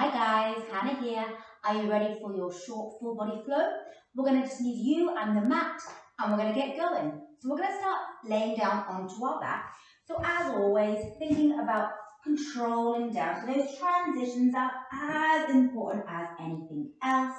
Hi guys, Hannah here. Are you ready for your short full body flow? We're going to just need you and the mat and we're going to get going. So we're going to start laying down onto our back. So as always, thinking about controlling down. So those transitions are as important as anything else.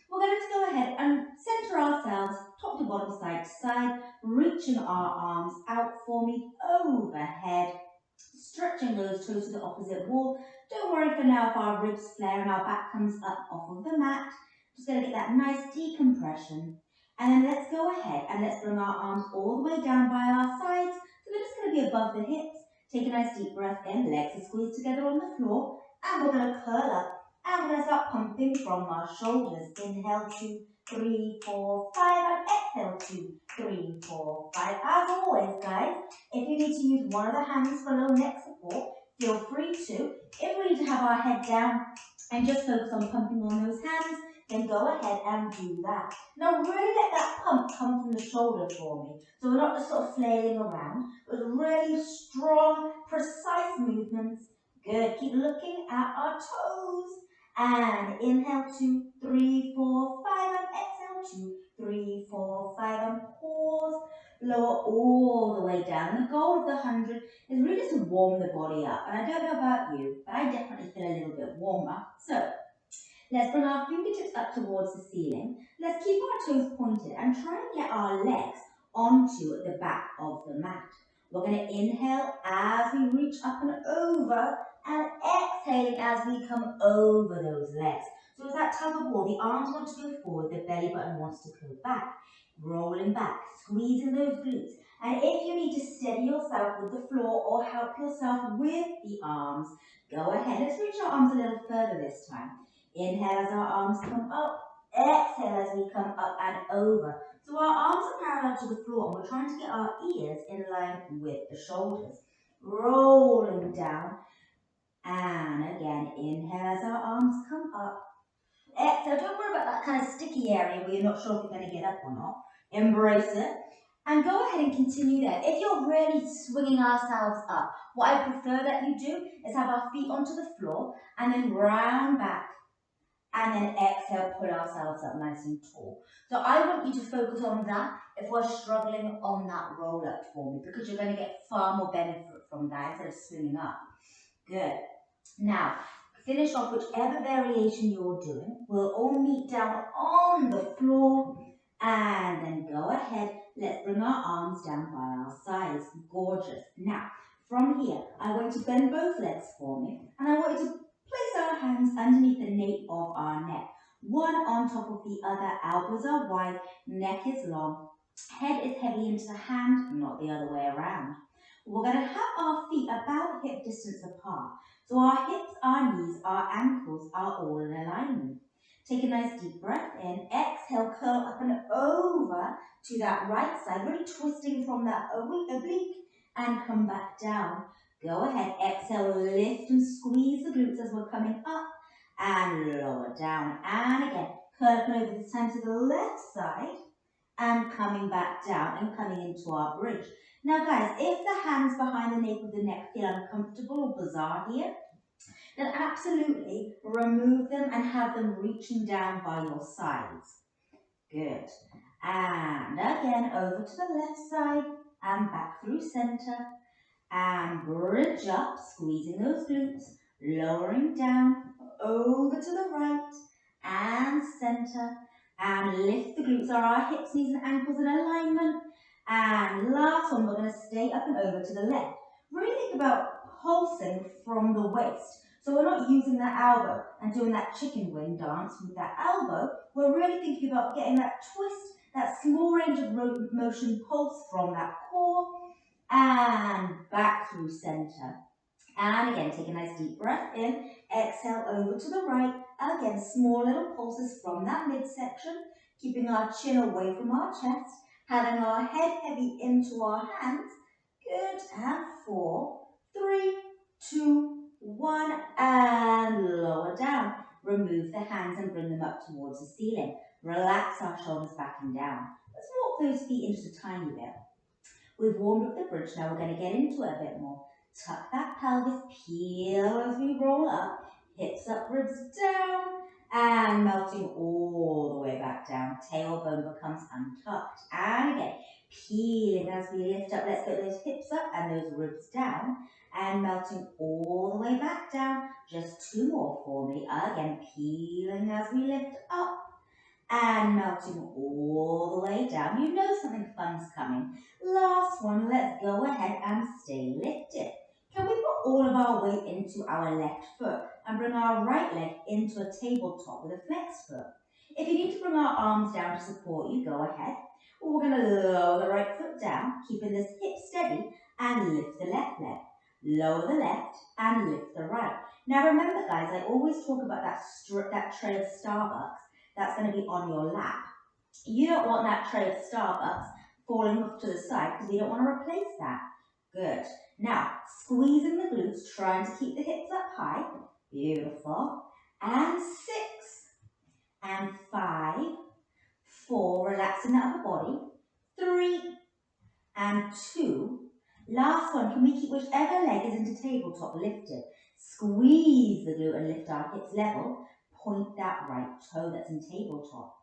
We're going to go ahead and center ourselves top to bottom, side to side, reaching our arms out for me overhead, stretching those toes to the opposite wall. Don't worry for now if our ribs flare and our back comes up off of the mat. Just going to get that nice decompression. And then let's go ahead and let's bring our arms all the way down by our sides. So they're just going to be above the hips. Take a nice deep breath in, legs are squeezed together on the floor. And we're going to curl up. And we're going to start pumping from our shoulders. Inhale, 2, 3, 4, 5. And exhale, 2, 3, 4, 5. As always, guys, if you need to use one of the hands for a little neck support, feel free to. If we need to have our head down and just focus on pumping on those hands, then go ahead and do that. Now really let that pump come from the shoulder for me. So we're not just sort of flailing around, but really strong, precise movements. Good. Keep looking at our toes. And inhale, 2, 3, 4, 5. And exhale, 2, 3, 4, 5. And pause. Lower all the way down. And the goal of the 100 is really just to warm the body up. And I don't know about you, but I definitely feel a little bit warmer. So let's bring our fingertips up towards the ceiling. Let's keep our toes pointed and try and get our legs onto the back of the mat. We're going to inhale as we reach up and over, and exhaling as we come over those legs. So it's that tug of war. The arms want to go forward, the belly button wants to go back. Rolling back, squeezing those glutes. And if you need to steady yourself with the floor or help yourself with the arms, go ahead. Let's reach our arms a little further this time. Inhale as our arms come up. Exhale as we come up and over. So our arms are parallel to the floor and we're trying to get our ears in line with the shoulders. Rolling down. And again, inhale as our arms come up. Exhale, don't worry about that kind of sticky area where you're not sure if you're going to get up or not. Embrace it. And go ahead and continue there. If you're really swinging ourselves up, what I prefer that you do is have our feet onto the floor and then round back. And then exhale, pull ourselves up nice and tall. So I want you to focus on that if we're struggling on that roll up for me, because you're going to get far more benefit from that instead of swinging up. Good. Now, finish off whichever variation you're doing. We'll all meet down on the floor and then go ahead. Let's bring our arms down by our sides. Gorgeous. Now, from here, I want you to bend both legs for me and I want you to place our hands underneath the nape of our neck. One on top of the other, elbows are wide, neck is long, head is heavily into the hand, not the other way around. We're going to have our feet about hip distance apart. So our hips, our knees, our ankles are all in alignment. Take a nice deep breath in. Exhale, curl up and over to that right side, really twisting from that oblique and come back down. Go ahead, exhale, lift and squeeze the glutes as we're coming up and lower down. And again, curl up and over this time to the left side and coming back down and coming into our bridge. Now guys, if the hands behind the nape of the neck feel uncomfortable or bizarre here, then absolutely remove them and have them reaching down by your sides. Good. And again, over to the left side and back through center. And bridge up, squeezing those glutes, lowering down, over to the right and center. And lift the glutes. Are our hips, knees and ankles in alignment? And last one, we're going to stay up and over to the left. Really think about pulsing from the waist. So we're not using that elbow and doing that chicken wing dance with that elbow. We're really thinking about getting that twist, that small range of motion pulse from that core and back through center. And again, take a nice deep breath in. Exhale over to the right. Again, small little pulses from that midsection, keeping our chin away from our chest, having our head heavy into our hands. Good. And 4, 3, 2, 1, and lower down. Remove the hands and bring them up towards the ceiling. Relax our shoulders back and down. Let's walk those feet in just a tiny bit. We've warmed up the bridge, now we're going to get into it a bit more. Tuck that pelvis, peel as we roll up. hips up, ribs down, and melting all the way back down. Tailbone becomes untucked. And again, peeling as we lift up. Let's get those hips up and those ribs down, and melting all the way back down. Just 2 more for me. Again, peeling as we lift up, and melting all the way down. You know something fun's coming. Last one, let's go ahead and stay lifted. Can we put all of our weight into our left foot and bring our right leg into a tabletop with a flex foot? If you need to bring our arms down to support you, go ahead. We're going to lower the right foot down, keeping this hip steady, and lift the left leg. Lower the left and lift the right. Now remember guys, I always talk about that tray of Starbucks that's going to be on your lap. You don't want that tray of Starbucks falling off to the side because we don't want to replace that. Good. Now, squeezing the glutes, trying to keep the hips up high. Beautiful. And 6, and 5, 4, relaxing the upper body. 3, and 2. Last one, can we keep whichever leg is into tabletop lifted? Squeeze the glute and lift our hips level. Point that right toe that's in tabletop.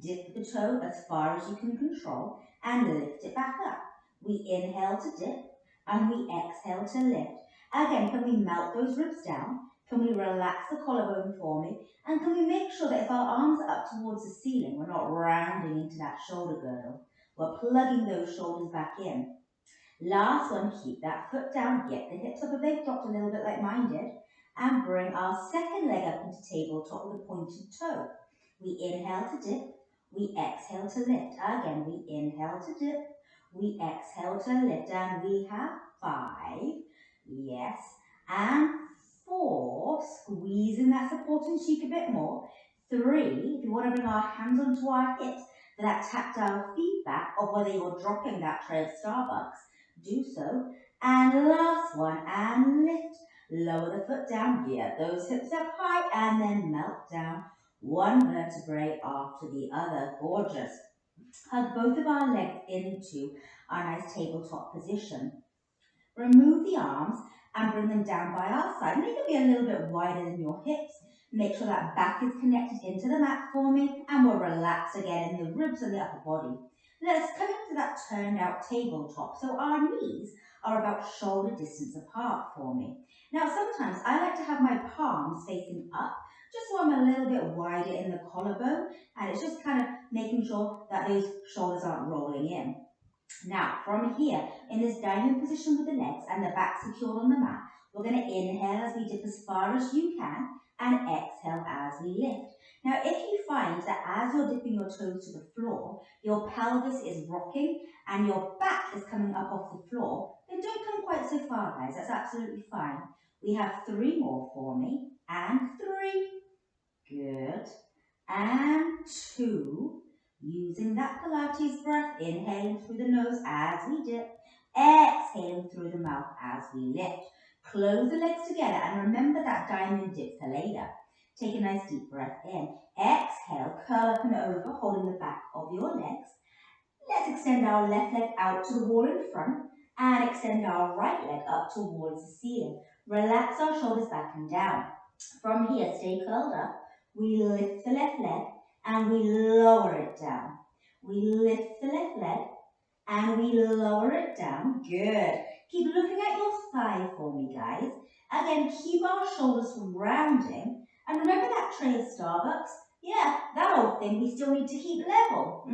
Dip the toe as far as you can control and lift it back up. We inhale to dip and we exhale to lift. Again, can we melt those ribs down? Can we relax the collarbone for me? And can we make sure that if our arms are up towards the ceiling, we're not rounding into that shoulder girdle. We're plugging those shoulders back in. Last one, keep that foot down, get the hips up if they've dropped a little bit like mine did, and bring our second leg up into tabletop with a pointed toe. We inhale to dip, we exhale to lift. Again, we inhale to dip, we exhale to lift, and we have 5, yes, and 4, squeezing that supporting cheek a bit more. 3, if you want to bring our hands onto our hips for that tactile feedback of whether you're dropping that tray of Starbucks, do so. And last one, and lift. Lower the foot down, get those hips up high, and then melt down one vertebrae after the other. Gorgeous. Hug both of our legs into our nice tabletop position. Remove the arms and bring them down by our side. Make them be a little bit wider than your hips. Make sure that back is connected into the mat for me, and we'll relax again in the ribs and the upper body. Let's come into that turned out tabletop. So our knees are about shoulder distance apart for me. Now sometimes I like to have my palms facing up, just so I'm a little bit wider in the collarbone, and it's just kind of making sure that those shoulders aren't rolling in. Now from here, in this diamond position with the legs and the back secured on the mat, we're going to inhale as we dip as far as you can, and exhale as we lift. Now, if you find that as you're dipping your toes to the floor, your pelvis is rocking and your back is coming up off the floor, then don't come quite so far, guys. That's absolutely fine. We have 3 more for me. And 3. Good. And 2. Using that Pilates breath, inhaling through the nose as we dip, exhaling through the mouth as we lift. Close the legs together and remember that diamond dip for later. Take a nice deep breath in. Exhale, curl up and over, holding the back of your legs. Let's extend our left leg out to the wall in front and extend our right leg up towards the ceiling. Relax our shoulders back and down. From here, stay curled up. We lift the left leg and we lower it down. We lift the left leg and we lower it down. Good. Keep looking at your thigh for me, guys. Again, keep our shoulders from rounding. And remember that tray of Starbucks? Yeah, that old thing we still need to keep level.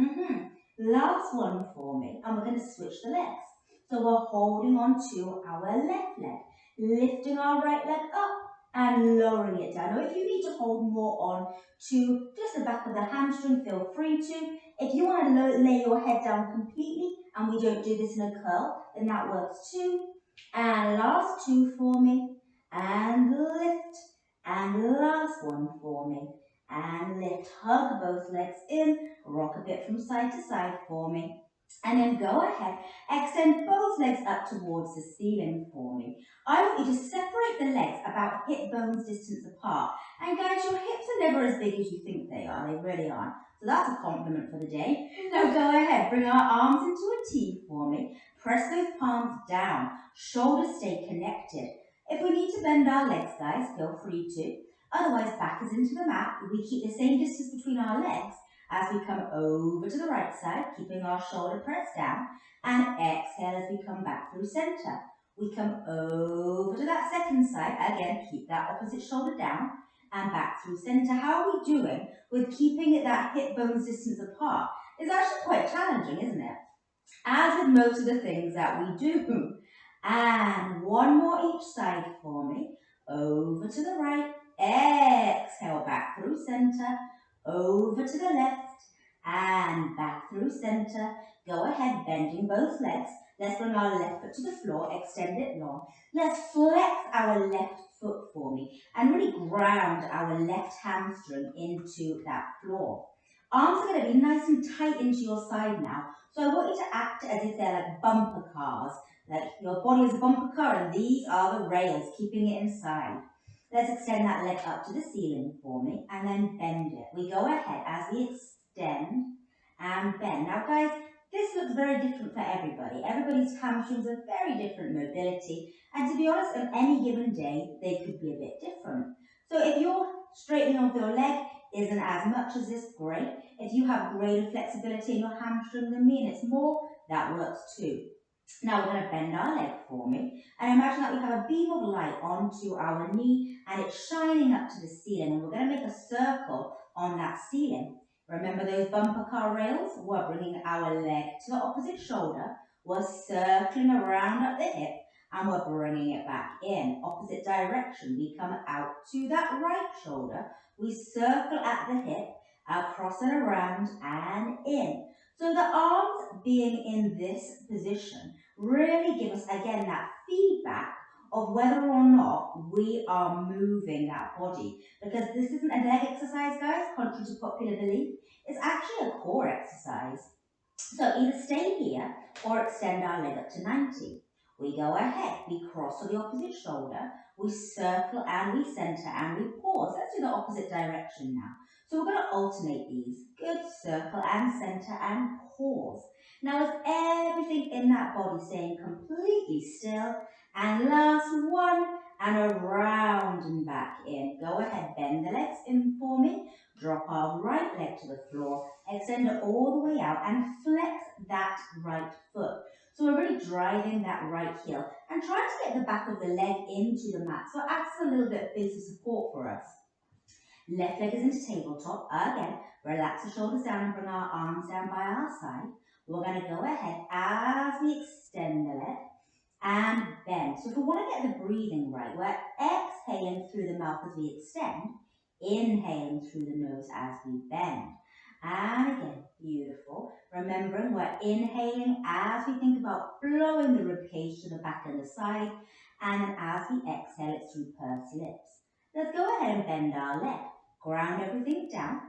Last one for me. And we're going to switch the legs. So we're holding on to our left leg, lifting our right leg up and lowering it down. Now, if you need to hold more on to just the back of the hamstring, feel free to. If you want to lay your head down completely, and we don't do this in a curl, then that works too. And last 2 for me, and lift, and last one for me, and lift. Hug both legs in, rock a bit from side to side for me, and then go ahead, extend both legs up towards the ceiling for me. I want you to separate the legs about hip bones distance apart, and guys, your hips are never as big as you think they are, they really aren't. So that's a compliment for the day. Now go ahead, bring our arms into a T for me. Press those palms down. Shoulders stay connected. If we need to bend our legs, guys, feel free to. Otherwise, back is into the mat. We keep the same distance between our legs as we come over to the right side, keeping our shoulder pressed down, and exhale as we come back through center. We come over to that second side, again, keep that opposite shoulder down, and back through center. How are we doing with keeping that hip bones distance apart? It's actually quite challenging, isn't it? As with most of the things that we do. And one more each side for me. Over to the right, exhale back through center, over to the left, and back through center. Go ahead, bending both legs. Let's bring our left foot to the floor, extend it long. Let's flex our left foot for me and really ground our left hamstring into that floor. Arms are going to be nice and tight into your side now. So I want you to act as if they're like bumper cars. Like your body is a bumper car and these are the rails keeping it inside. Let's extend that leg up to the ceiling for me and then bend it. We go ahead as we extend and bend. Now guys, this looks very different for everybody. Everybody's hamstrings are very different mobility, and to be honest, on any given day, they could be a bit different. So if your straightening of your leg isn't as much as this, great. If you have greater flexibility in your hamstring than me and it's more, that works too. Now we're going to bend our leg for me, and imagine that we have a beam of light onto our knee and it's shining up to the ceiling, and we're going to make a circle on that ceiling. Remember those bumper car rails? We're bringing our leg to the opposite shoulder, we're circling around up the hip, and we're bringing it back in. Opposite direction, we come out to that right shoulder, we circle at the hip, across and around and in. So the arms being in this position really give us, again, that feedback of whether or not we are moving that body. Because this isn't a leg exercise, guys, contrary to popular belief. It's actually a core exercise. So either stay here or extend our leg up to 90. We go ahead, we cross to the opposite shoulder, we circle and we center and we pause. Let's do the opposite direction now. So we're going to alternate these. Good, circle and center and pause. Now is everything in that body staying completely still? And last one, and around and back in. Go ahead, bend the legs in for me. Drop our right leg to the floor, extend it all the way out and flex that right foot. So we're really driving that right heel and trying to get the back of the leg into the mat. So it acts as a little bit of base of support for us. Left leg is into tabletop. Again, relax the shoulders down and bring our arms down by our side. We're going to go ahead as we extend the leg and bend. So if we want to get the breathing right, we're exhaling through the mouth as we extend, inhaling through the nose as we bend. And again, beautiful. Remembering we're inhaling as we think about blowing the ribcage to the back and the side, and then as we exhale it through pursed lips. Let's go ahead and bend our leg. Ground everything down.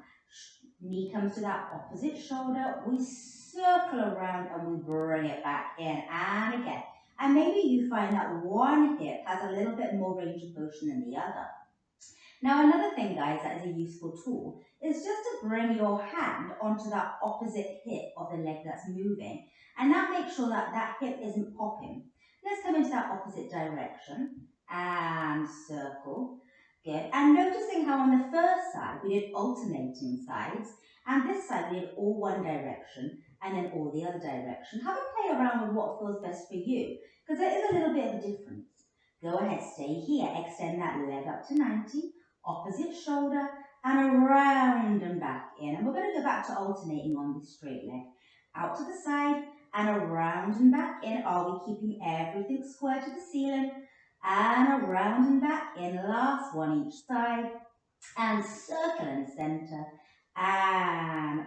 Knee comes to that opposite shoulder. We circle around and we bring it back in and again. And maybe you find that one hip has a little bit more range of motion than the other. Now another thing, guys, that is a useful tool is just to bring your hand onto that opposite hip of the leg that's moving, and that makes sure that that hip isn't popping. Let's come into that opposite direction and circle. Good. And noticing how on the first side we did alternating sides, and this side we did all one direction and then all the other direction. Have a play around with what feels best for you, because there is a little bit of a difference. Go ahead, stay here, extend that leg up to 90, opposite shoulder, and around and back in. And we're going to go back to alternating on this straight leg. Out to the side and around and back in. Are we keeping everything square to the ceiling? And around and back in. Last one each side. And circle and center. And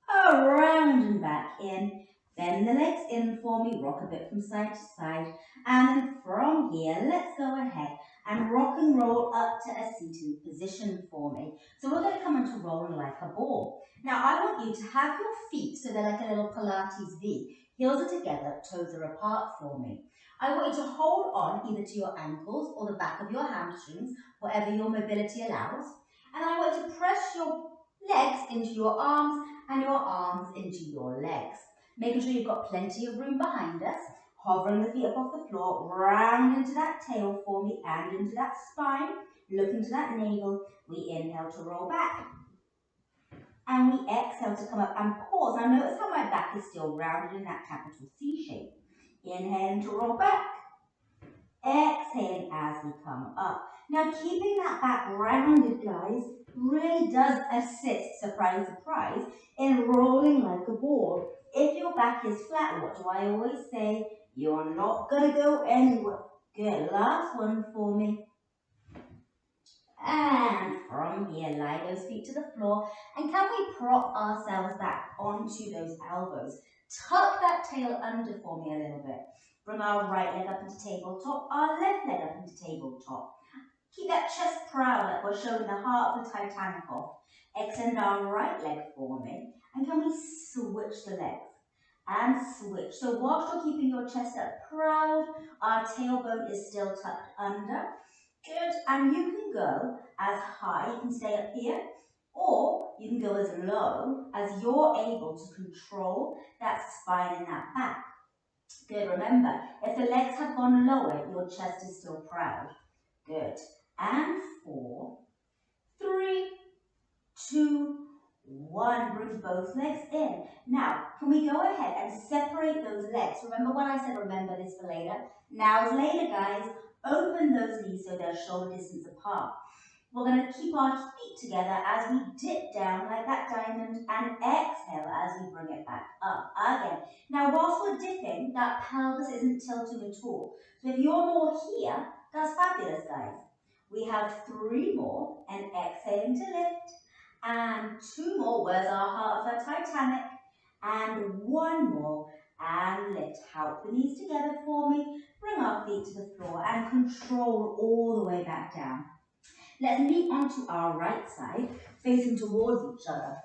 around and back in. Bend the legs in for me, rock a bit from side to side, and then from here, let's go ahead and rock and roll up to a seated position for me. So we're going to come into rolling like a ball. Now I want you to have your feet, so they're like a little Pilates V. Heels are together, toes are apart for me. I want you to hold on either to your ankles or the back of your hamstrings, whatever your mobility allows. And I want you to press your legs into your arms and your arms into your legs. Making sure you've got plenty of room behind us. Hovering the feet up off the floor, round into that tail for me and into that spine. look into that navel. We inhale to roll back. And we exhale to come up and pause. Now notice how my back is still rounded in that capital C shape. Inhaling to roll back. Exhaling as we come up. Now keeping that back rounded, guys, really does assist, surprise, surprise, in rolling like a ball. If your back is flat, what do I always say? You're not going to go anywhere. Good. Last one for me. And from here, lie those feet to the floor. And can we prop ourselves back onto those elbows? Tuck that tail under for me a little bit. Bring our right leg up into tabletop, our left leg up into tabletop. Keep that chest proud like we're showing the heart of the Titanic off. Extend our right leg for me. And can we switch the legs? And switch. So whilst you're keeping your chest up proud, our tailbone is still tucked under. Good. And you can go as high, you can stay up here, or you can go as low as you're able to control that spine and that back. Good. Remember, if the legs have gone lower, your chest is still proud. Good. And 4, 3, 2, 1. Bring both legs in. Now, can we go ahead and separate those legs? Remember when I said remember this for later? Now is later, guys. Open those knees so they're shoulder distance apart. We're going to keep our feet together as we dip down like that diamond and exhale as we bring it back up again. Now, whilst we're dipping, that pelvis isn't tilting at all. So if you're more here, that's fabulous, guys. We have 3 more and exhaling to lift. And 2 more. Where's our heart of the Titanic? And 1 more. And lift. Help the knees together for me. Bring our feet to the floor and control all the way back down. Let's meet onto our right side, facing towards each other.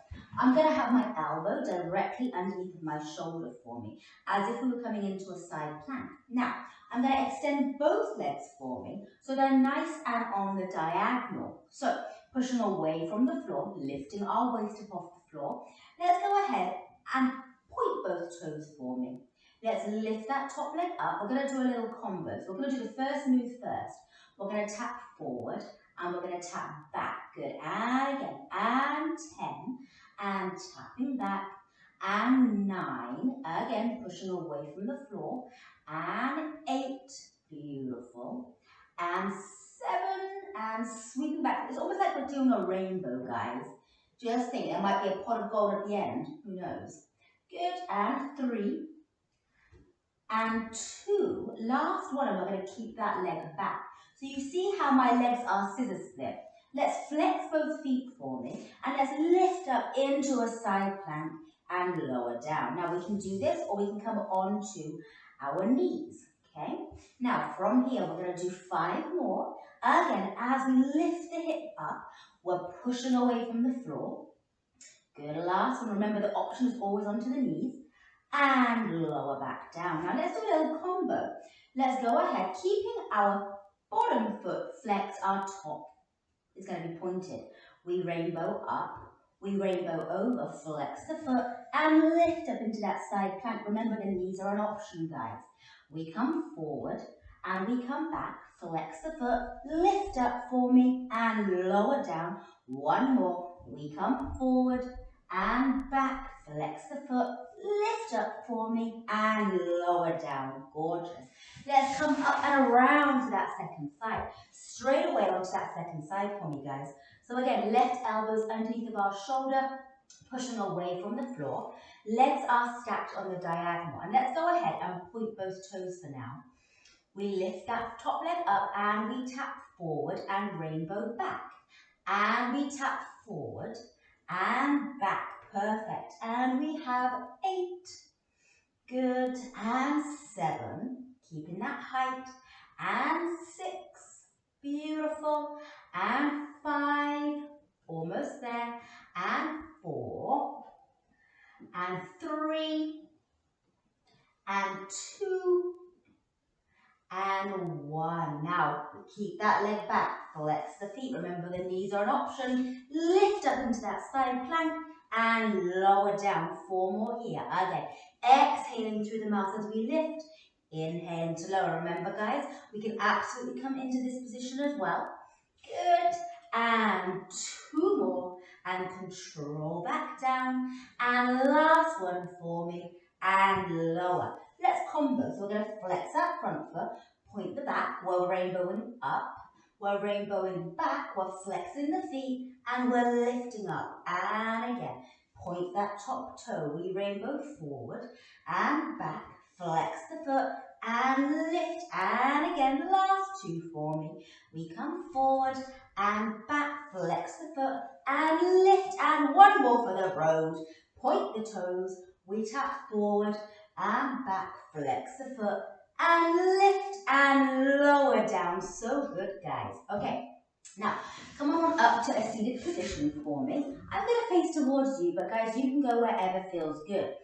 I'm going to have my elbow directly underneath my shoulder for me, as if we were coming into a side plank. Now, I'm going to extend both legs for me, so they're nice and on the diagonal. So, pushing away from the floor, lifting our waist up off the floor. Let's go ahead and point both toes for me. Let's lift that top leg up. We're going to do a little combo. So we're going to do the first move first. We're going to tap forward and we're going to tap back. Good. And again. And 10. And tapping back. And 9. Again, pushing away from the floor. And 8. Beautiful. And 7. And sweeping back. It's almost like we're doing a rainbow, guys. Just think, there might be a pot of gold at the end. Who knows? Good. And 3. And 2, last one, and we're going to keep that leg back. So you see how my legs are scissor split. Let's flex both feet for me, and let's lift up into a side plank and lower down. Now we can do this, or we can come onto our knees, okay? Now from here, we're going to do 5 more. Again, as we lift the hip up, we're pushing away from the floor. Good, last one. Remember the option is always onto the knees. And lower back down. Now let's do a little combo. Let's go ahead, keeping our bottom foot flexed, our top is going to be pointed. We rainbow up, we rainbow over, flex the foot, and lift up into that side plank. Remember, the knees are an option, guys. We come forward, and we come back, flex the foot, lift up for me, and lower down. 1 more. We come forward, and back, flex the foot, lift up for me, and lower down. Gorgeous. Let's come up and around to that second side. Straight away onto that second side for me, guys. So again, left elbows underneath of our shoulder, pushing away from the floor. Legs are stacked on the diagonal. And let's go ahead and point both toes for now. We lift that top leg up and we tap forward and rainbow back. And we tap forward and back. Perfect. And we have 8. Good. And 7. Keeping that height. And 6. Beautiful. And 5. Almost there. And 4. And 3. And 2. And 1. Now, keep that leg back. Flex the feet. Remember, the knees are an option. Lift up into that side plank and lower down. 4 more here. Again, exhaling through the mouth as we lift. Inhaling to lower. Remember, guys, we can absolutely come into this position as well. Good. And two more. And control back down. And last one for me. And lower. Let's combo. So we're going to flex that front foot, point the back, we're rainbowing up. We're rainbowing back, we're flexing the feet, and we're lifting up. And again, point that top toe. We rainbow forward and back, flex the foot, and lift. And again, last two for me. We come forward and back, flex the foot, and lift. And one more for the road. Point the toes, we tap forward and back, flex the foot, and lift and lower down. So good, guys. Okay, now come on up to a seated position for me. I'm going to face towards you, but guys, you can go wherever feels good.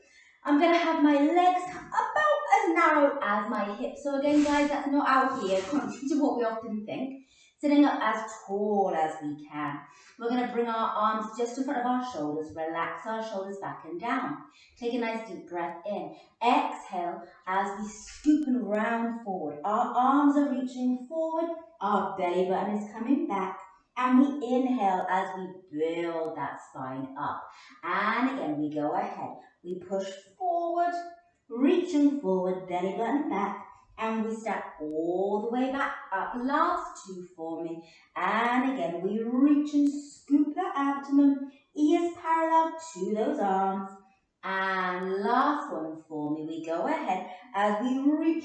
I'm going to have my legs about as narrow as my hips. So again, guys, that's not out here, contrary to what we often think. Sitting up as tall as we can. We're going to bring our arms just in front of our shoulders. Relax our shoulders back and down. Take a nice deep breath in. Exhale as we scoop and round forward. Our arms are reaching forward. Our belly button is coming back. And we inhale as we build that spine up. And again, we go ahead. We push forward, reaching forward, belly button back. And we step all the way back up. Last two for me. And again, we reach and scoop the abdomen. Ears parallel to those arms. And last one for me. We go ahead as we reach.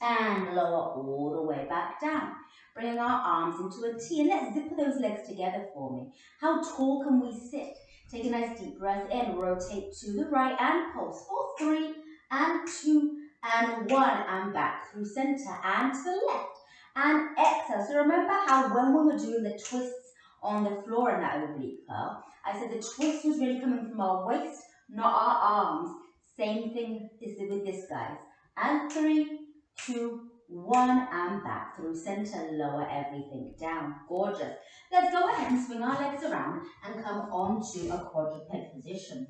And lower all the way back down. Bringing our arms into a T. And let's zip those legs together for me. How tall can we sit? Take a nice deep breath in. Rotate to the right and pulse for 3 and 2 and 1 and back through center and to the left and exhale. So remember how when we were doing the twists on the floor in that oblique curl, I said the twist was really coming from our waist, not our arms. Same thing is with this, guys. And 3, 2, 1 and back through center. Lower everything down. Gorgeous. Let's go ahead and swing our legs around and come onto a quadruped position.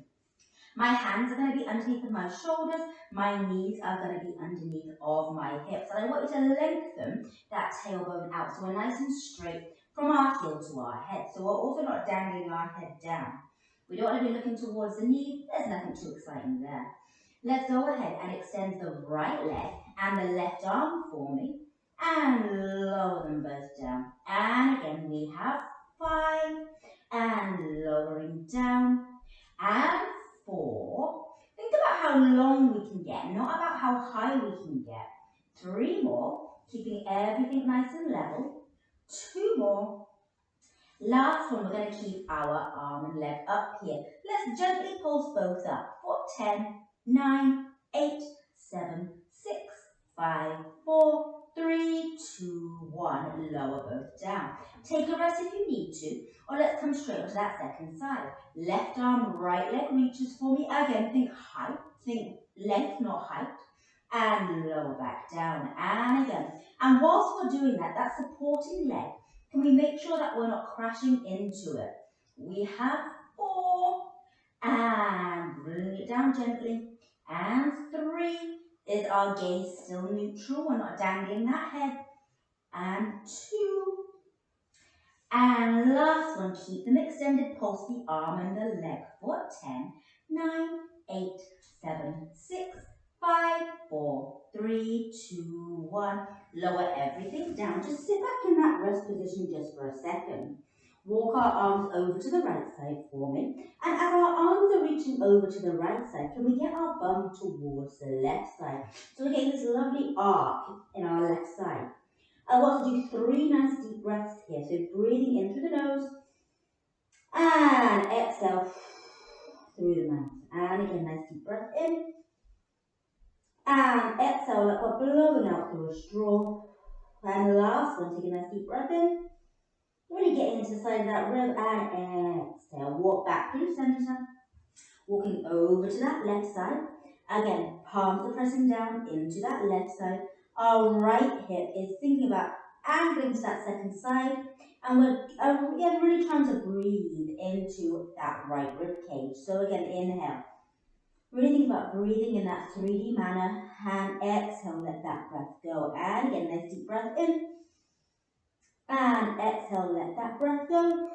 My hands are going to be underneath of my shoulders. My knees are going to be underneath of my hips. And I want you to lengthen that tailbone out so we're nice and straight from our heel to our head. So we're also not dangling our head down. We don't want to be looking towards the knee. There's nothing too exciting there. Let's go ahead and extend the right leg and the left arm for me. And lower them both down. And again, we have 5. And lowering down. And 4. Think about how long we can get, not about how high we can get. 3 more, keeping everything nice and level. 2 more. Last one, we're going to keep our arm and leg up here. Let's gently pulse both up for 10, 9, 8, 7, 6, 5, 4, 3, 2, 1. Lower both down. Take a rest if you need to, or let's come straight onto that second side. Left arm, right leg reaches for me. Again, think height, think length, not height. And lower back down. And again. And whilst we're doing that, that supporting leg, can we make sure that we're not crashing into it? We have 4. And bring it down gently. And 3. Is our gaze still neutral? We're not dangling that head. And 2. And last one, keep them extended, pulse the arm and the leg for 10, 9, 8, 7, 6, 5, 4, 3, 2, 1. Lower everything down. Just sit back in that rest position just for a second. Walk our arms over to the right side for me. And as our arms are reaching over to the right side, can we get our bum towards the left side? So we're getting this lovely arc in our left side. I want to do 3 nice deep breaths here. So breathing in through the nose. And exhale through the mouth. And again, nice deep breath in. And exhale like we're blowing out through a straw. And the last one, take a nice deep breath in. Really getting into the side of that rib. And exhale. Walk back through center. Walking over to that left side. Again, palms are pressing down into that left side. Our right hip is thinking about angling to that second side. And we're again really trying to breathe into that right rib cage. So again, inhale. Really think about breathing in that 3D manner. And exhale, let that breath go. And again, nice deep breath in. And exhale, let that breath go.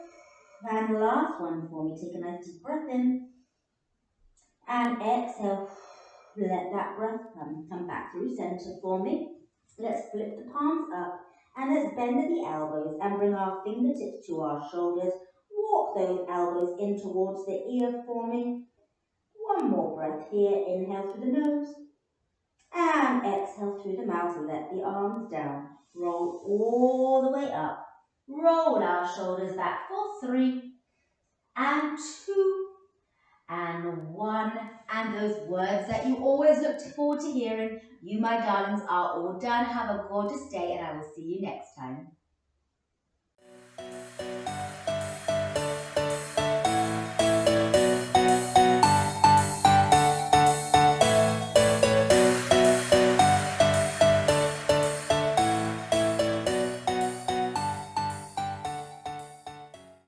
And last one for me, take a nice deep breath in. And exhale, let that breath come back through center for me. Let's flip the palms up and let's bend at the elbows and bring our fingertips to our shoulders. Walk those elbows in towards the ear for me. One more breath here. Inhale through the nose and exhale through the mouth. Let the arms down. Roll all the way up. Roll our shoulders back for 3 and 2 and 1. And those words that you always looked forward to hearing, you, my darlings, are all done. Have a gorgeous day and I will see you next time.